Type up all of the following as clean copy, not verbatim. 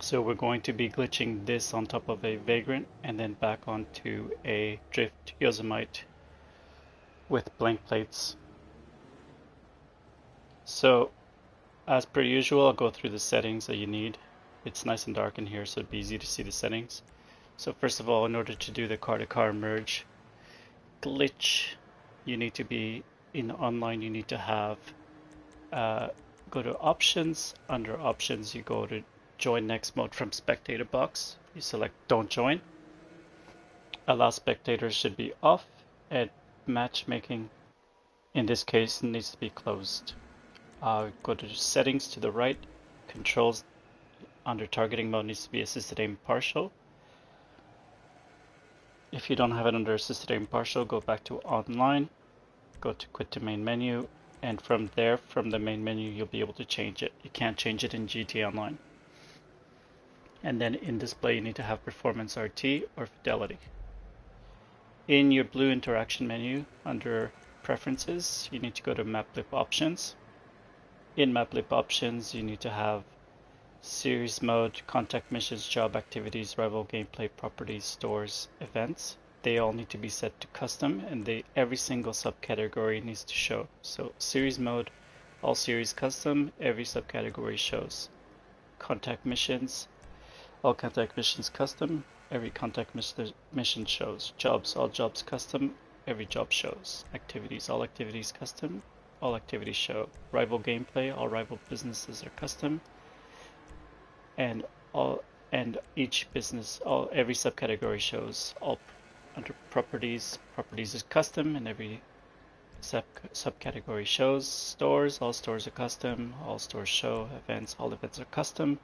So we're going to be glitching this on top of a Vagrant and then back onto a Drift Yosemite with blank plates. So as per usual, I'll go through the settings that you need. It's nice and dark in here, so it'd be easy to see the settings. So first of all, in order to do the car-to-car merge glitch, you need to be in online. You need to have go to options. Under options, you go to join next mode from spectator box. You select don't join. Allow spectators should be off, and matchmaking in this case needs to be closed. Go to settings to the right. Controls under targeting mode needs to be assisted aim partial. If you don't have it under assisted aim partial, go back to online, go to quit to main menu, and from there, from the main menu, you'll be able to change it. You can't change it in GTA Online. And then in display, you need to have performance RT or fidelity. In your blue interaction menu, under preferences, you need to go to map lip options. In map lip options, you need to have series mode, contact missions, job activities, rival gameplay, properties, stores, events. They all need to be set to custom, and every single subcategory needs to show. So series mode, all series custom, every subcategory shows. Contact missions, all contact missions custom, every contact mission shows. Jobs, all jobs custom, every job shows. Activities, all activities custom, all activities show. Rival gameplay, all rival businesses are custom, and each business, every subcategory shows. All under properties is custom, and every subcategory shows. Stores, all stores are custom, all stores show. Events, all events are custom,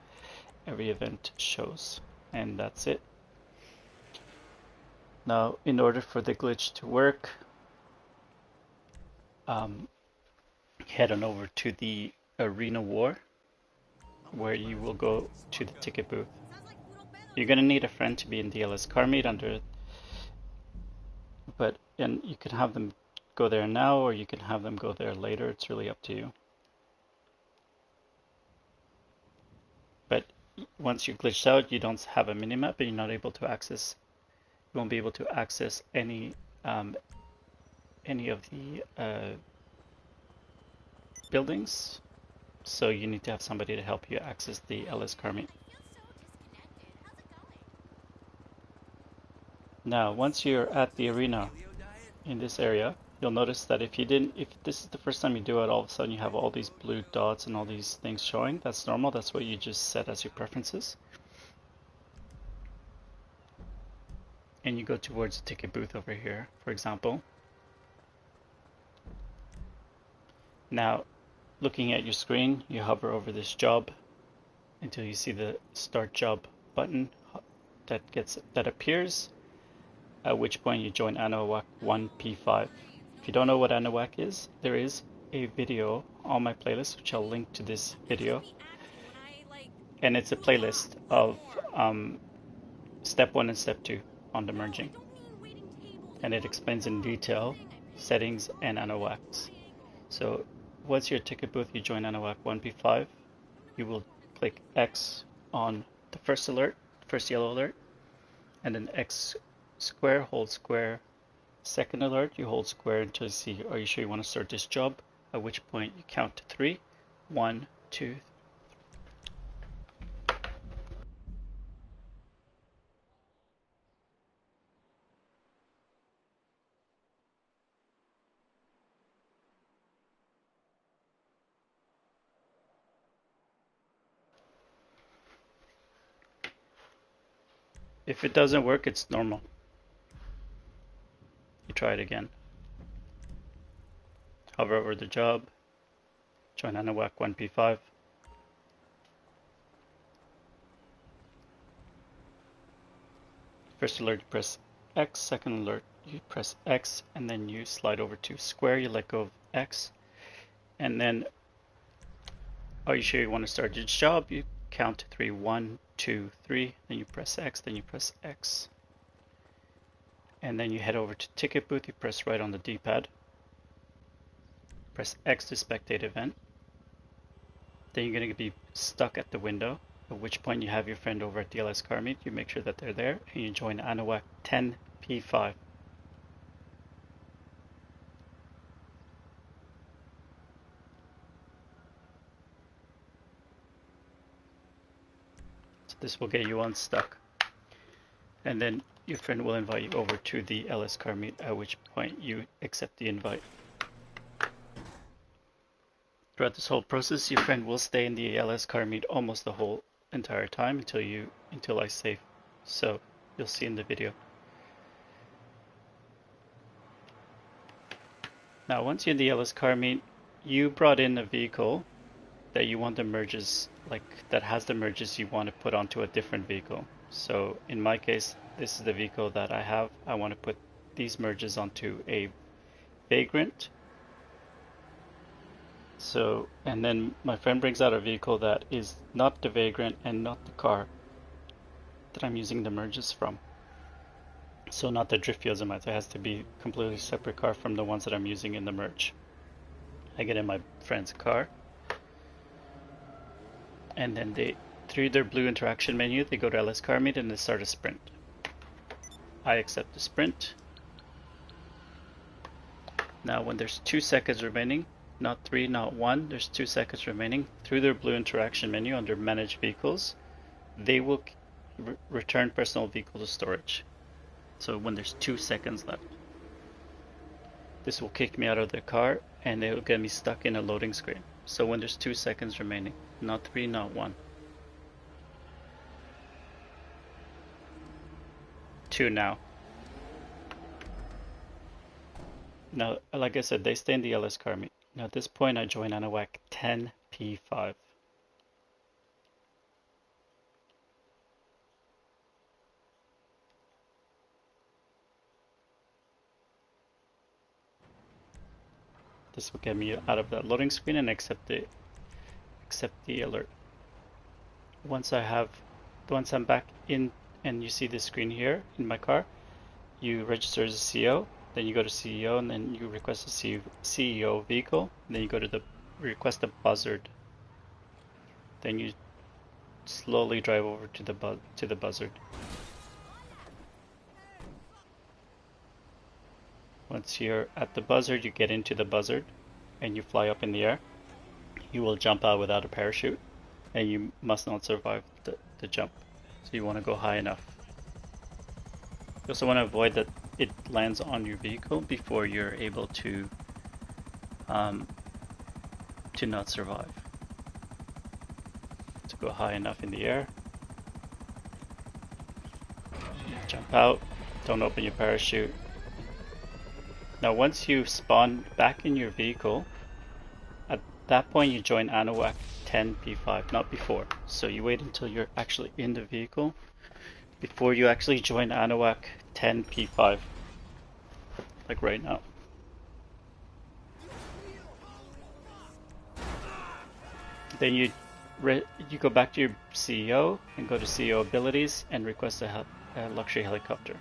every event shows. And that's it. Now, in order for the glitch to work, head on over to the Arena War, where you will go to the ticket booth. You're going to need a friend to be in the LS car meet and you can have them go there now, or you can have them go there later. It's really up to you. But once you're glitched out, you don't have a minimap, and you're not able to access. You won't be able to access any of the buildings. So you need to have somebody to help you access the LS car meet. Now, once you're at the arena in this area, you'll notice that if this is the first time you do it, all of a sudden you have all these blue dots and all these things showing. That's normal. That's what you just set as your preferences. And you go towards the ticket booth over here, for example. Now, looking at your screen, you hover over this job until you see the start job button that appears, at which point you join ANOWAC 1 P5. If you don't know what ANOWAC is, there is a video on my playlist, which I'll link to this video. And it's a playlist of step 1 and step 2 on the merging. And it explains in detail settings and ANOWACs. So once you're at ticket booth, you join ANOWAC 1 P5. You will click X on the first alert, first yellow alert, and then X square, hold square. Second alert, you hold square until you see, are you sure you want to start this job? At which point you count to 3. 1, 2, 3. If it doesn't work, it's normal. You try it again. Hover over the job, join ANOWAC 1 P5. First alert, you press X. Second alert, you press X, and then you slide over to square. You let go of X, and then, are you sure you want to start your job? You count to 3. 1, 2, 3. Then you press X. Then you press X, and then you head over to ticket booth. You press right on the D-pad. Press X to spectate event. Then you're going to be stuck at the window, at which point you have your friend over at the LS car meet. You make sure that they're there, and you join Anahuac 10 P5. So this will get you unstuck. And then your friend will invite you over to the LS car meet, at which point you accept the invite. Throughout this whole process, your friend will stay in the LS car meet almost the whole entire time until I save. So you'll see in the video. Now once you're in the LS car meet, you brought in a vehicle that you want the merges, like that has the merges you want to put onto a different vehicle. So in my case, this is the vehicle that I have. I want to put these merges onto a Vagrant. So, and then my friend brings out a vehicle that is not the Vagrant and not the car that I'm using the merges from. So not the Drift Yosemite. It has to be a completely separate car from the ones that I'm using in the merge. I get in my friend's car, and then through their blue interaction menu, they go to LS car meet and they start a sprint. I accept the sprint. Now when there's 2 seconds remaining, not 3, not 1, there's 2 seconds remaining, through their blue interaction menu under manage vehicles, they will return personal vehicle to storage. So when there's 2 seconds left, this will kick me out of the car and it will get me stuck in a loading screen. So when there's 2 seconds remaining, not 3, not 1. 2 now. Now, like I said, they stay in the LS car meet. Now at this point I join Anahuac 10 P5. This will get me out of that loading screen and accept the alert. Once I'm back in and you see this screen here in my car, you register as a CEO, then you go to CEO and then you request a CEO vehicle, and then you go to the request a buzzard. Then you slowly drive over to the buzzard. Once you're at the buzzard, you get into the buzzard and you fly up in the air. You will jump out without a parachute, and you must not survive the jump. So you want to go high enough. You also want to avoid that it lands on your vehicle before you're able to not survive. So go high enough in the air. Jump out. Don't open your parachute. Now once you spawn back in your vehicle, at that point you join Anahuac 10 P5, not before. So you wait until you're actually in the vehicle before you actually join Anahuac 10 P5, like right now. Then you go back to your CEO and go to CEO abilities and request a luxury helicopter.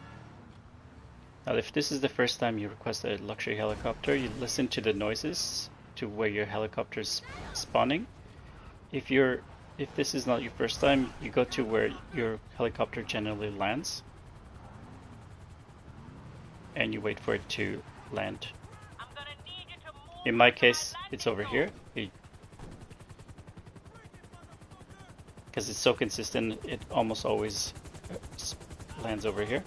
Now if this is the first time you request a luxury helicopter, you listen to the noises to where your helicopter is spawning. If this is not your first time, you go to where your helicopter generally lands and you wait for it to land. In my case, it's over here. Because it's so consistent, it almost always lands over here.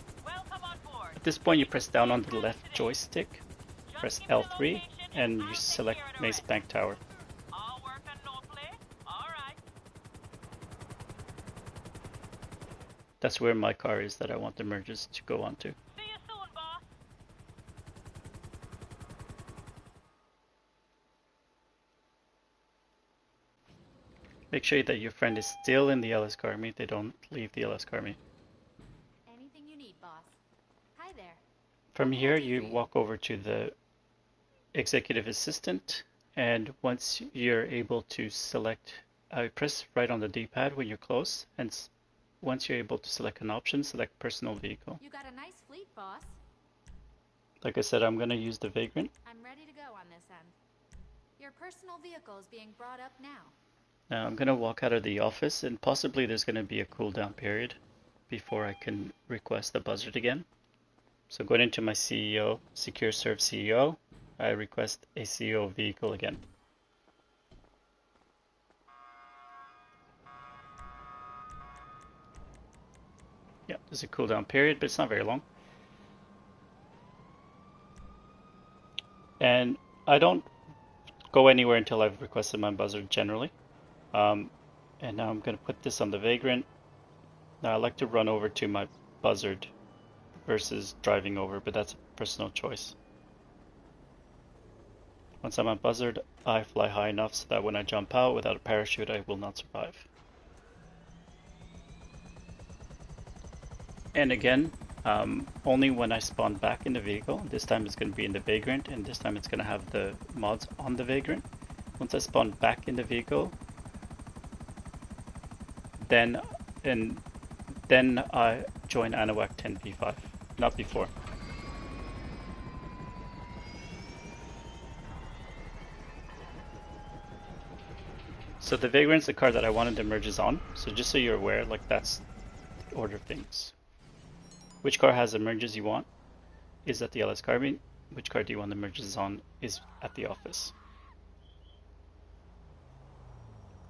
At this point, you press down on the left joystick, press L3, and you select Mace Bank Tower. That's where my car is that I want the merges to go onto. Make sure that your friend is still in the LS car meet. They don't leave the LS car meet. Anything you need, boss. Hi there. From here, you walk over to the executive assistant, and once you're able to select, press right on the D-pad when you're close, and once you're able to select an option, select personal vehicle. You got a nice fleet, boss. Like I said, I'm going to use the Vagrant. I'm ready to go on this end. Your personal vehicle is being brought up now. Now I'm going to walk out of the office, and possibly there's going to be a cooldown period before I can request the buzzard again. So going into my CEO, Secure Serve CEO, I request a CEO vehicle again. Yeah, there's a cooldown period, but it's not very long. And I don't go anywhere until I've requested my buzzard generally. And now I'm going to put this on the Vagrant. Now I like to run over to my buzzard versus driving over, but that's a personal choice. Once I'm on buzzard, I fly high enough so that when I jump out without a parachute, I will not survive. And again, only when I spawn back in the vehicle. This time it's going to be in the Vagrant, and this time it's going to have the mods on the Vagrant. Once I spawn back in the vehicle, then I join Anahuac 10 P5, not before. So the Vagrant's the car that I wanted the merges on. So just so you're aware, like that's the order of things. Which car has the merges you want is at the LS car meet. Which car do you want the merges on is at the office.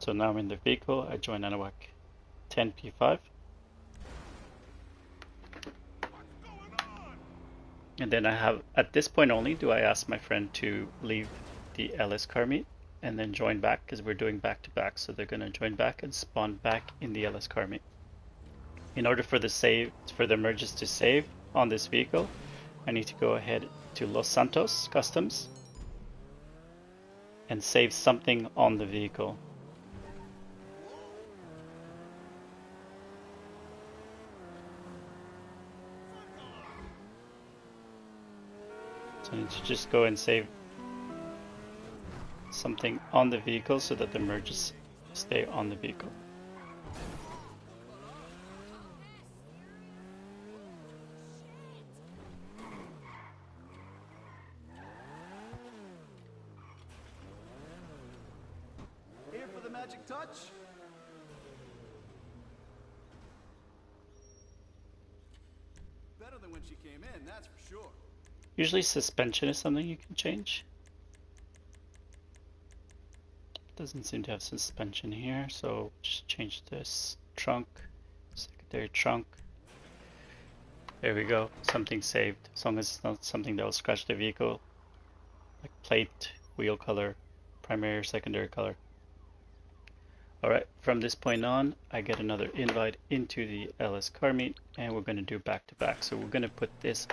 So now I'm in the vehicle, I join Anahuac 10 P5. And then I have, at this point only, do I ask my friend to leave the LS car meet and then join back, because we're doing back to back. So they're going to join back and spawn back in the LS car meet. In order for the merges to save on this vehicle, I need to go ahead to Los Santos Customs and save something on the vehicle. So I need to just go and save something on the vehicle so that the merges stay on the vehicle. Here for the magic touch? Better than when she came in, that's for sure. Usually suspension is something you can change. Doesn't seem to have suspension here, so just change this trunk, secondary trunk. There we go, something saved, as long as it's not something that will scratch the vehicle, like plate, wheel color, primary or secondary color. Alright, from this point on, I get another invite into the LS car meet, and we're going to do back to back. So we're going to put this.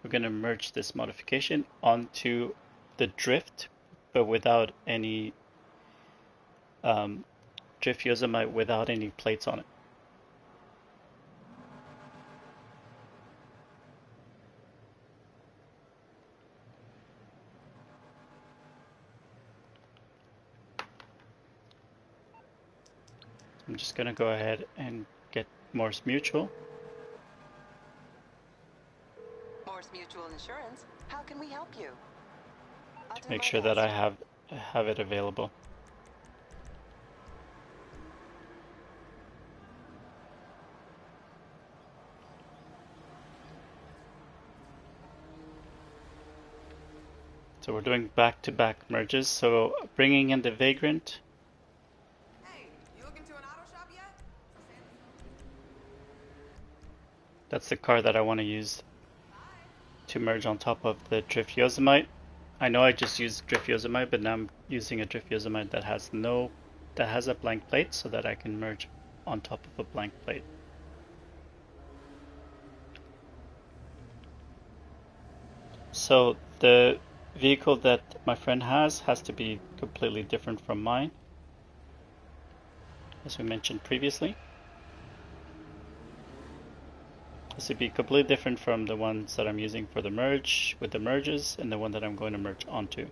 We're going to merge this modification onto the drift, but without any drift Yosemite without any plates on it. I'm just going to go ahead and get Morse Mutual. Morse Mutual Insurance, how can we help you? To make sure that I have it available. So we're doing back-to-back merges. So bringing in the Vagrant. Hey, you looking to an auto shop yet? That's the car that I want to use to merge on top of the Drift Yosemite. I know I just used Drift Yosemite, but now I'm using a Drift Yosemite that has a blank plate, so that I can merge on top of a blank plate. So the vehicle that my friend has to be completely different from mine, as we mentioned previously. This would be completely different from the ones that I'm using for the merge with the merges and the one that I'm going to merge onto.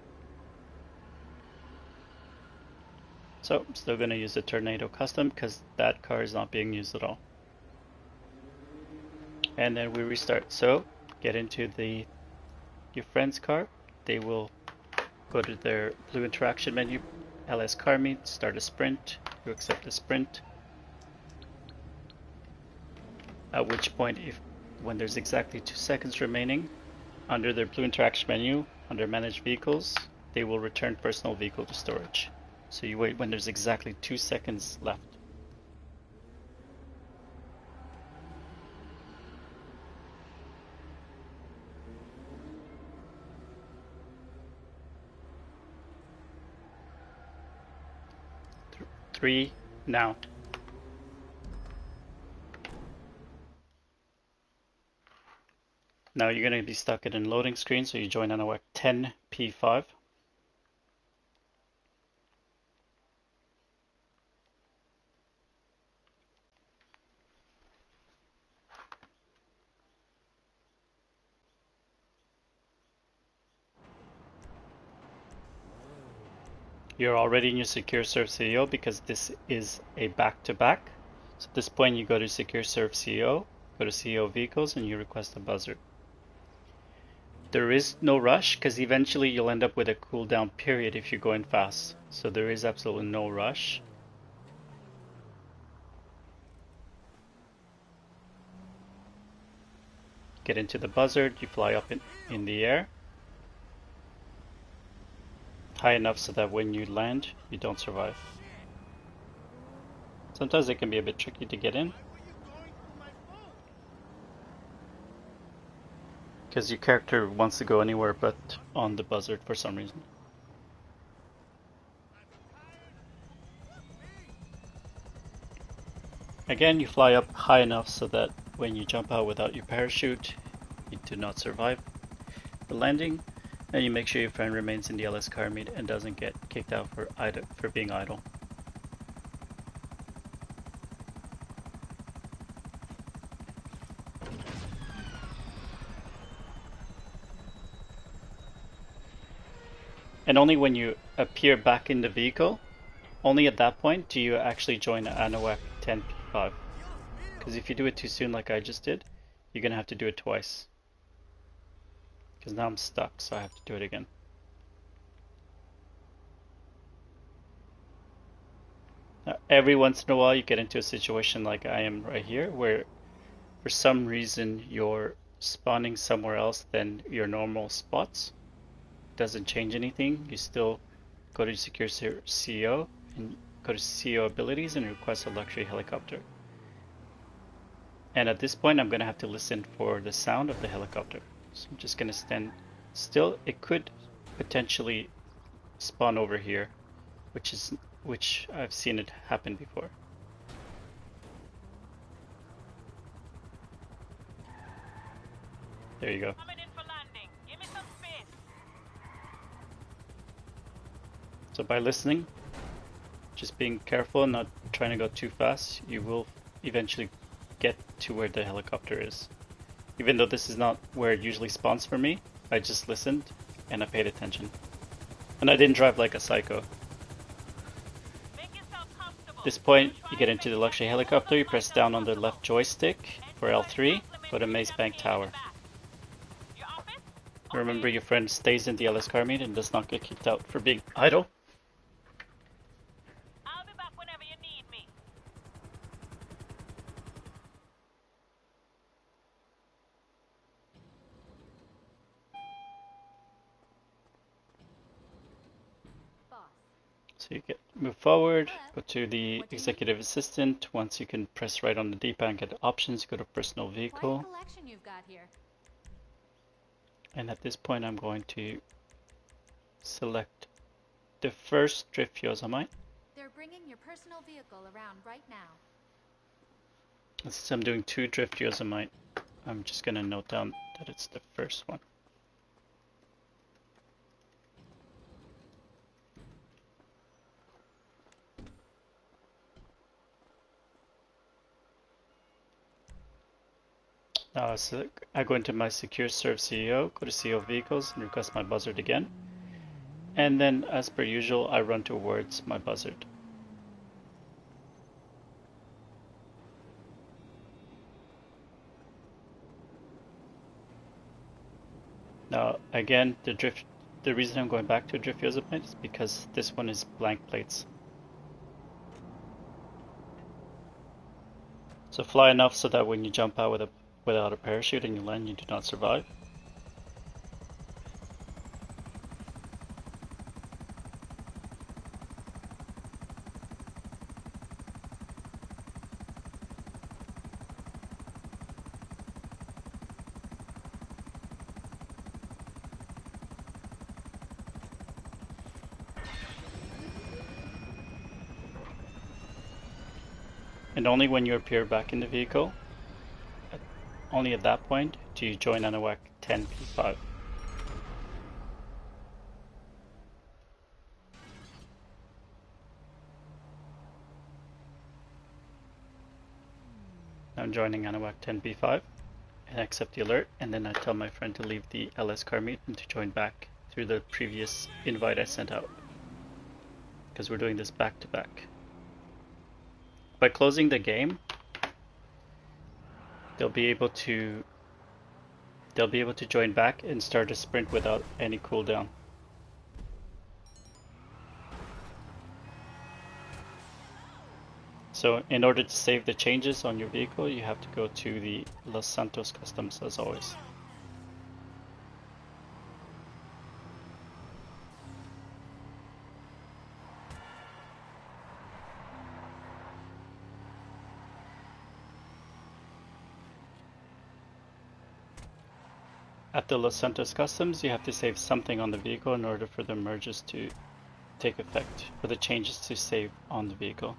So I'm still going to use the Tornado Custom because that car is not being used at all. and then we restart. So get into your friend's car. They will go to their blue interaction menu, LS car meet, start a sprint. You accept the sprint. At which point, when there's exactly 2 seconds remaining, under their blue interaction menu, under manage vehicles, they will return personal vehicle to storage. So you wait when there's exactly 2 seconds left. Three, now. Now you're going to be stuck in a loading screen, so you join NOAC 10 P5. You're already in your Secure Serve CEO because this is a back-to-back. So at this point you go to Secure Serve CEO, go to CEO Vehicles, and you request a buzzer. There is no rush because eventually you'll end up with a cooldown period if you're going fast. So there is absolutely no rush. Get into the buzzard, you fly up in the air. High enough so that when you land, you don't survive. Sometimes it can be a bit tricky to get in, because your character wants to go anywhere but on the buzzard for some reason. Again, you fly up high enough so that when you jump out without your parachute, you do not survive the landing, and you make sure your friend remains in the LS car meet and doesn't get kicked out for being idle. And only when you appear back in the vehicle, only at that point do you actually join ANOAC 10P5. Because if you do it too soon like I just did, you're going to have to do it twice. Because now I'm stuck, so I have to do it again. Now, every once in a while you get into a situation like I am right here, where for some reason you're spawning somewhere else than your normal spots. Doesn't change anything. You still go to Secure CEO and go to CEO abilities and request a luxury helicopter. And at this point I'm going to have to listen for the sound of the helicopter. So I'm just going to stand still. It could potentially spawn over here, which I've seen it happen before. There you go. So by listening, just being careful and not trying to go too fast, you will eventually get to where the helicopter is. Even though this is not where it usually spawns for me, I just listened and I paid attention. And I didn't drive like a psycho. At this point, you get into the luxury helicopter, you press down on the left joystick for L3, go to Maze Bank Tower. Remember, your friend stays in the LS car meet and does not get kicked out for being idle. I'll be back whenever you need me. Boss. So you move forward, go to the executive assistant. Once you can press right on the D-pad and get options, go to personal vehicle. Quite a collection you've got here. And at this point I'm going to select the first drift yosemite. They're bringing your personal vehicle around right now. Since I'm doing 2 drift yosemite, I'm just going to note down that it's the first one. So I go into my Secure Serve CEO, go to CEO Vehicles, and request my buzzard again. And then, as per usual, I run towards my buzzard. Now, again, the reason I'm going back to a drift user plate is because this one is blank plates. So fly enough so that when you jump out without a parachute and you land, you do not survive. And only when you appear back in the vehicle, only at that point, do you join ANAWAC 10 P5. I'm joining ANAWAC 10 P5 and accept the alert, and then I tell my friend to leave the LS car meet and to join back through the previous invite I sent out. Because we're doing this back to back. By closing the game, they'll be able to join back and start a sprint without any cooldown. So in order to save the changes on your vehicle, you have to go to the Los Santos customs as always. At the Los Santos customs, you have to save something on the vehicle in order for the merges to take effect, for the changes to save on the vehicle.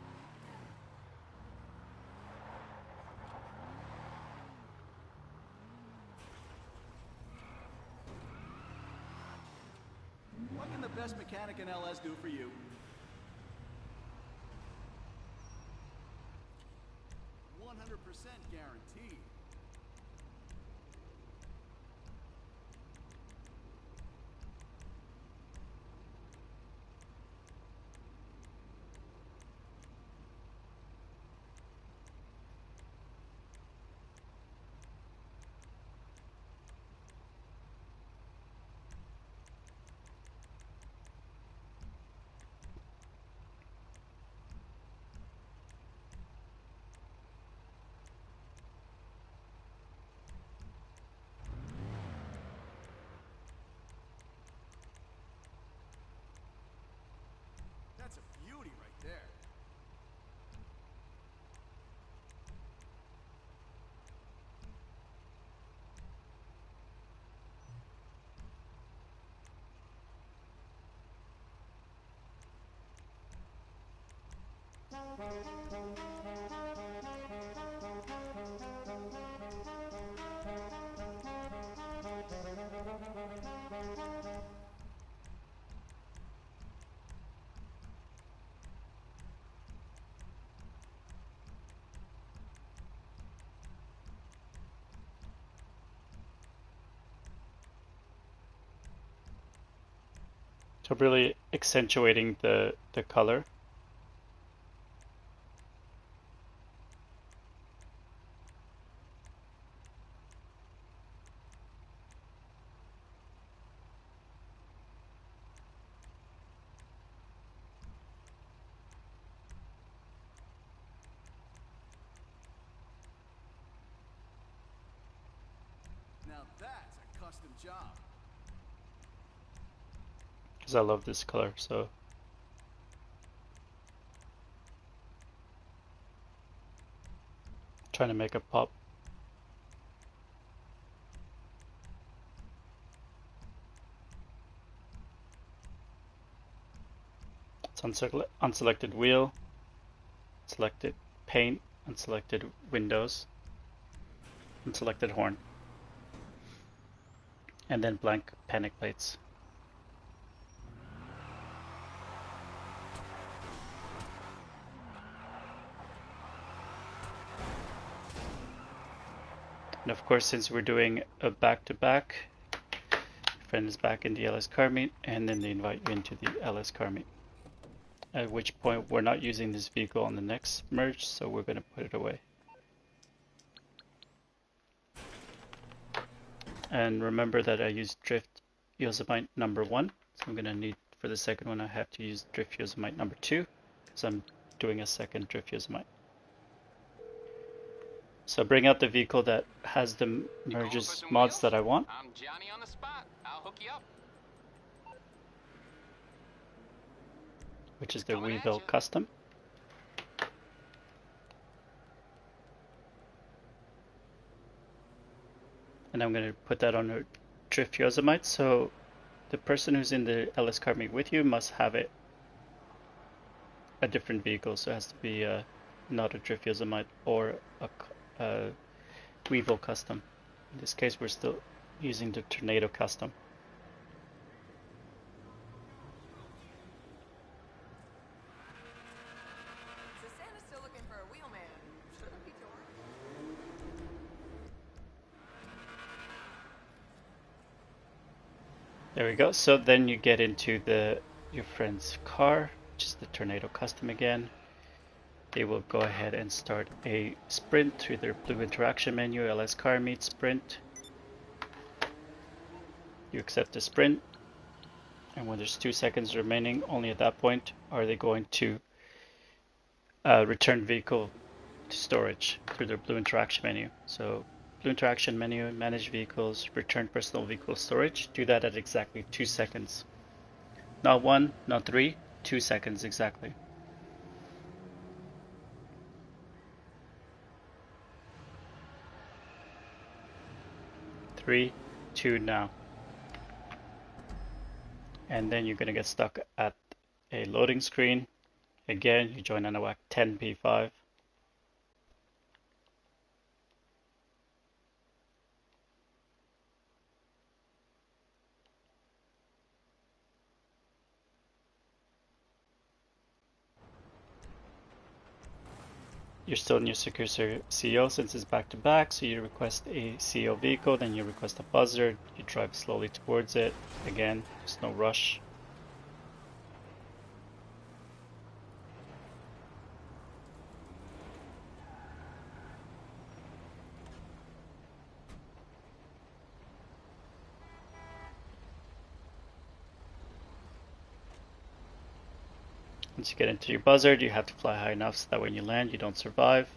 What can the best mechanic in LS do for you? 100% guaranteed. That's a beauty right there. So really accentuating the color. Now that's a custom job. Because I love this color, so trying to make it pop. It's unselected wheel, selected paint, unselected windows, unselected horn, and then blank panic plates. And of course, since we're doing a back-to-back, friend is back in the LS car meet, and then they invite you into the LS car meet. At which point we're not using this vehicle on the next merge, so we're going to put it away. And remember that I used drift Yosemite number 1. So I'm going to need, for the second one, I have to use drift Yosemite number 2. So I'm doing a second drift Yosemite. So bring out the vehicle that has the merges mods that I want. I'm Johnny on the spot. I'll hook you up. Which is the Weevil Custom. And I'm going to put that on a drift Yosemite. So the person who's in the LS car meet with you must have a different vehicle. So it has to be not a drift Yosemite or a Weevil Custom. In this case, we're still using the Tornado Custom. So Santa's still looking for a wheelman. Shouldn't be too hard. There we go. So then you get into your friend's car, which is the Tornado Custom again. They will go ahead and start a sprint through their blue interaction menu, LS car meet sprint. You accept the sprint, and when there's 2 seconds remaining, only at that point are they going to return vehicle to storage through their blue interaction menu. So blue interaction menu, manage vehicles, return personal vehicle storage. Do that at exactly 2 seconds. Not 1, not 3, 2 seconds exactly. Three, 2 now. And then you're going to get stuck at a loading screen. Again, you join NOAC 10 P5. You're still in your secure CO since it's back to back, so you request a CO vehicle, then you request a buzzard, you drive slowly towards it. Again, there's no rush. Once you get into your buzzard, you have to fly high enough so that when you land, you don't survive.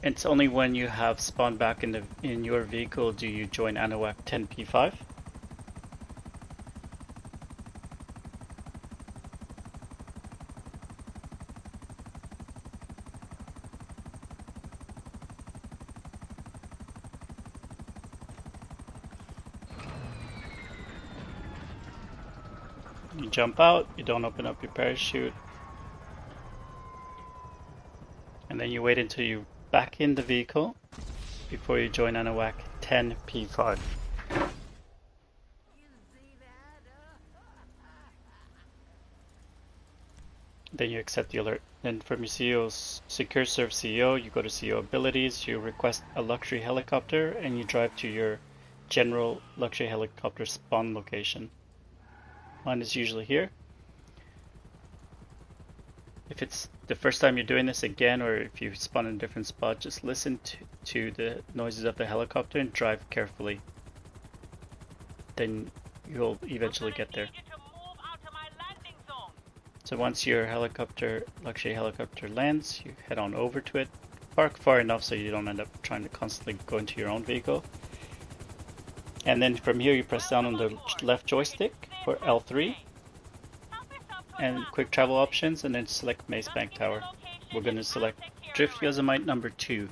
It's only when you have spawned back in your vehicle do you join ANOAC 10 P5. You jump out, you don't open up your parachute, and then you wait until you're back in the vehicle before you join ANOAC 10 P5. Then you accept the alert. Then from your CEO's Secure Serve CEO, you go to CEO Abilities, you request a luxury helicopter, and you drive to your general luxury helicopter spawn location. Mine is usually here. If it's the first time you're doing this again, or if you spawn in a different spot, just listen to the noises of the helicopter and drive carefully. Then you'll eventually get there. So once your luxury helicopter lands, you head on over to it. Park far enough so you don't end up trying to constantly go into your own vehicle. And then from here you press down on the left joystick for L3 and quick travel options, and then select Mace Bank Tower. We're going to select Drift Yosemite number 2.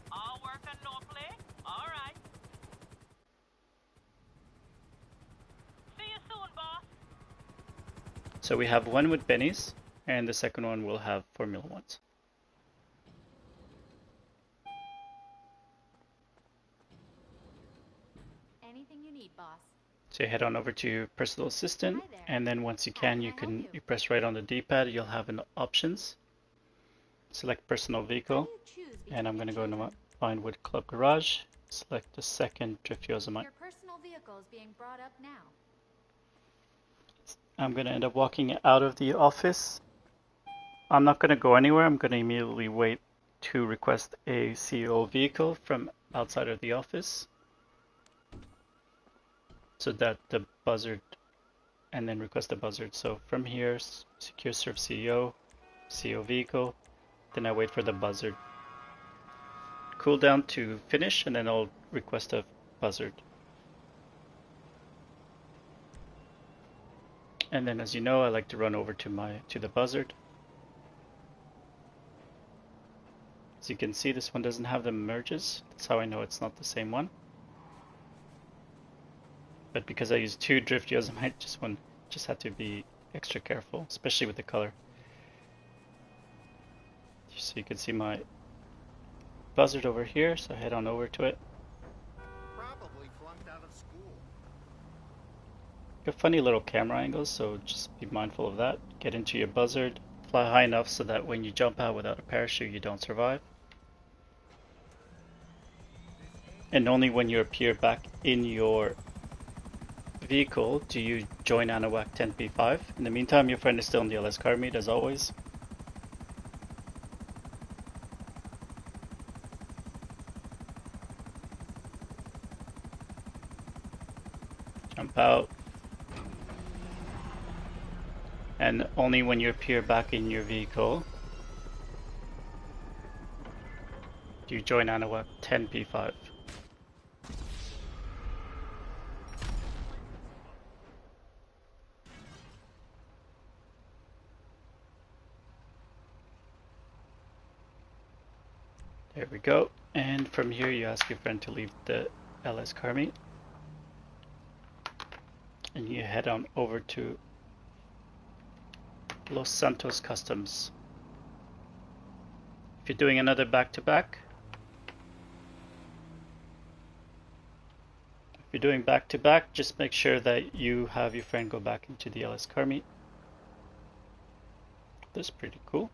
So we have one with Benny's, and the second one will have Formula Ones. Anything you need, boss. So you head on over to your personal assistant, and then once you can, you press right on the D-pad. You'll have an options. Select personal vehicle, and I'm going to go into Vinewood Club Garage. Select the second Drift Yosemite. Your personal vehicle is being brought up now. I'm going to end up walking out of the office. I'm not going to go anywhere. I'm going to immediately wait to request a CO vehicle from outside of the office so that the buzzard, and then request the buzzard. So from here, secure serve CEO, CEO vehicle, then I wait for the buzzard cooldown to finish, and then I'll request a buzzard. And then, as you know, I like to run over to the buzzard. As you can see, this one doesn't have the merges. That's how I know it's not the same one. But because I use two drift geos, I might just have to be extra careful, especially with the color. So you can see my buzzard over here, so head on over to it. Probably flunked out of school. Got funny little camera angles, so just be mindful of that. Get into your buzzard, fly high enough so that when you jump out without a parachute, you don't survive. And only when you appear back in your vehicle do you join Anahuac 10P5. In the meantime, your friend is still in the LS car meet as always. Jump out. And only when you appear back in your vehicle do you join Anahuac 10P5. There we go. And from here you ask your friend to leave the LS car meet. And you head on over to Los Santos Customs. If you're doing another back-to-back, just make sure that you have your friend go back into the LS car meet. That's pretty cool.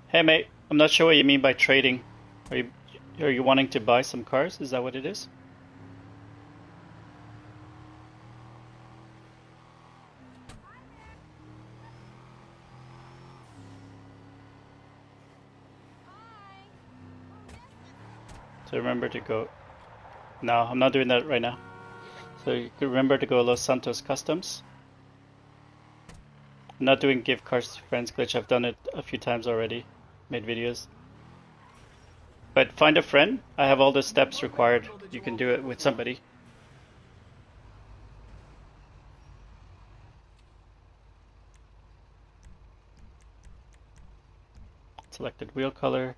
Hey mate, I'm not sure what you mean by trading. Are you wanting to buy some cars? Is that what it is? So remember to go. No, I'm not doing that right now. So you can remember to go Los Santos Customs. I'm not doing give cars to friends glitch. I've done it a few times already. Made videos. But find a friend. I have all the steps required. You can do it with somebody. Selected wheel color.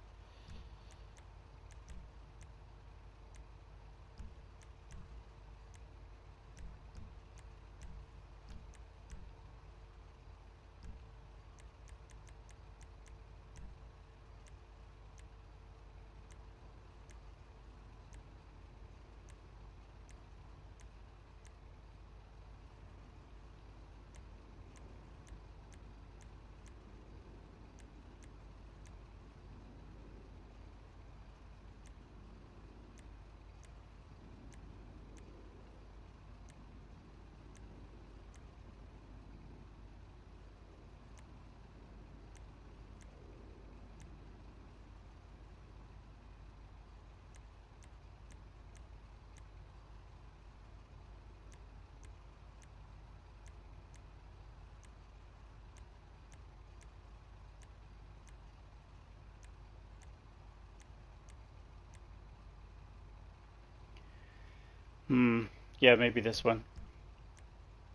Yeah, maybe this one.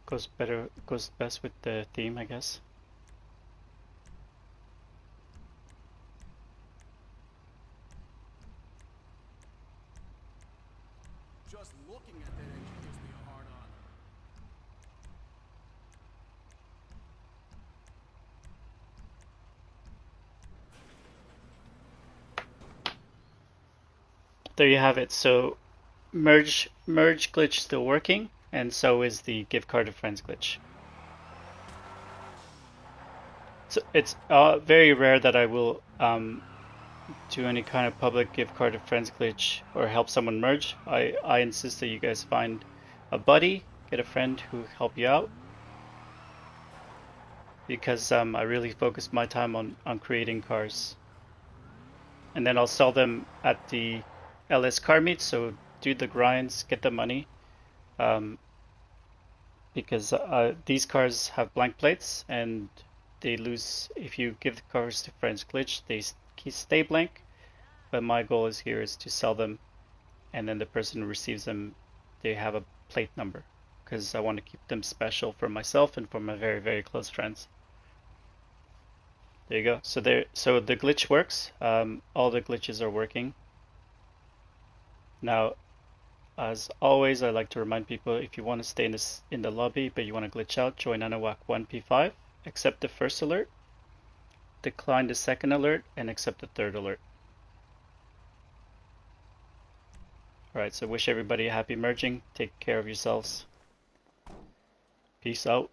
Goes best with the theme, I guess. Just looking at that engine gives me a hard on. There you have it. So merge glitch still working, and so is the give card to friends glitch. So it's very rare that I will do any kind of public gift card to friends glitch or help someone merge, I insist that you guys find a buddy, get a friend who help you out, because I really focus my time on creating cars. And then I'll sell them at the LS car meet, so do the grinds, get the money. Because these cars have blank plates and they lose if you give the cars to friends glitch, they stay blank. But my goal is here is to sell them, and then the person who receives them, they have a plate number, because I want to keep them special for myself and for my very, very close friends. There you go. So the glitch works. All the glitches are working. Now, as always, I like to remind people, if you want to stay in the lobby but you want to glitch out, join Anahuac 1 P5, accept the first alert, decline the second alert, and accept the third alert. Alright, so wish everybody a happy merging. Take care of yourselves. Peace out.